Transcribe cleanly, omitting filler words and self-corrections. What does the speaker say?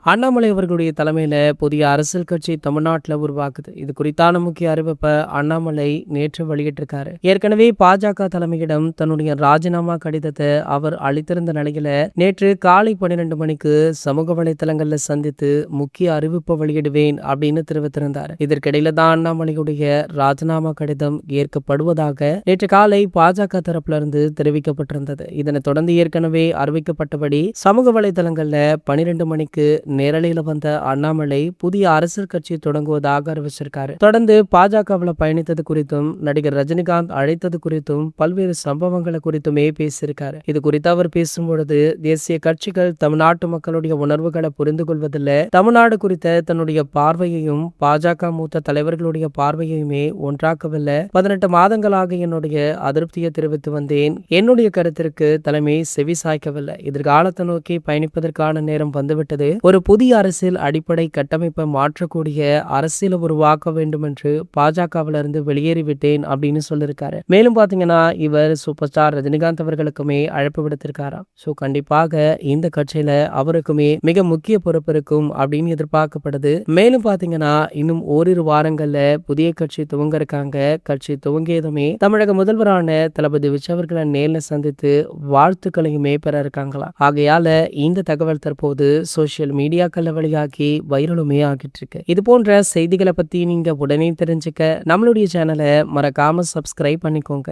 அண்ணாமலை அவர்களுடைய தலைமையில புதிய அரசியல் கட்சி தமிழ்நாட்டில் உருவாக்குது. இது குறித்தான முக்கிய அறிவிப்பை அண்ணாமலை நேற்று வெளியிட்டிருக்காரு. ஏற்கனவே பாஜக தலைமையிடம் தன்னுடைய ராஜினாமா கடிதத்தை அவர் அளித்திருந்த நிலையில நேற்று காலை 12 மணிக்கு சமூக வலைதளங்கள்ல சந்தித்து முக்கிய அறிவிப்பை வெளியிடுவேன் அப்படின்னு தெரிவித்திருந்தார். இதற்கிடையில தான் அண்ணாமலையுடைய ராஜினாமா கடிதம் ஏற்கப்படுவதாக நேற்று காலை பாஜக தரப்புல இருந்து தெரிவிக்கப்பட்டிருந்தது. இதனைத் தொடர்ந்து ஏற்கனவே அறிவிக்கப்பட்டபடி சமூக வலைதளங்கள்ல 12 மணிக்கு நேரலையில வந்த அண்ணாமலை புதிய அரசியல் கட்சி தொடங்குவதாக அறிவிச்சிருக்காரு. தொடர்ந்து பாஜகவில் பயணித்தது குறித்தும் நடிகர் ரஜினிகாந்த் அழைத்தது குறித்தும் பல்வேறு சம்பவங்களை குறித்துமே பேசியிருக்காரு. இது குறித்து அவர் பேசும்பொழுது தேசிய கட்சிகள் தமிழ்நாட்டு மக்களுடைய உணர்வுகளை புரிந்து கொள்வதில்லை, தமிழ்நாடு குறித்த தன்னுடைய பார்வையையும் பாஜக மூத்த தலைவர்களுடைய பார்வையுமே ஒன்றாக்கவில்லை, 18 மாதங்களாக என்னுடைய அதிருப்தியை தெரிவித்து வந்தேன், என்னுடைய கருத்திற்கு தலைமை செவி சாய்க்கவில்லை, எதிர்காலத்தை நோக்கி பயணிப்பதற்கான நேரம் வந்துவிட்டது, ஒரு புதிய அரசியல் அடிப்படை கட்டமைப்பை மாற்றக்கூடிய அரசியலை உருவாக்க வேண்டும் என்று பாஜகவிலிருந்து வெளியேறிவிட்டேன் அப்படின்னு சொல்லியிருக்காரு. மேலும் பாத்தீங்கன்னா இவர் சூப்பர் ஸ்டார் ரஜினிகாந்த் அவர்களுக்குமே அழைப்பு விடுத்திருக்காராம். ஸோ கண்டிப்பாக இந்த கட்சியில அவருக்குமே மிக முக்கிய பொறுப்பு இருக்கும் அப்படின்னு எதிர்பார்க்கப்படுது. மேலும் பாத்தீங்கன்னா இன்னும் ஓரிரு வாரங்கள்ல புதிய கட்சி துவங்க இருக்காங்க. கட்சி துவங்கியதுமே தமிழக முதல்வரான தளபதி விஜய் அவர்களை நேரில் சந்தித்து வாழ்த்துக்களையுமே பெற இருக்காங்களா. ஆகையால இந்த தகவல் தற்போது சோசியல் மீடியாக்கள்ல வெளியாகி வைரலுமே ஆகிட்டு இருக்கு. இது போன்ற செய்திகளை பத்தி நீங்க உடனே தெரிஞ்சுக்க நம்மளுடைய சேனலை மறக்காம சப்ஸ்கிரைப் பண்ணிக்கோங்க.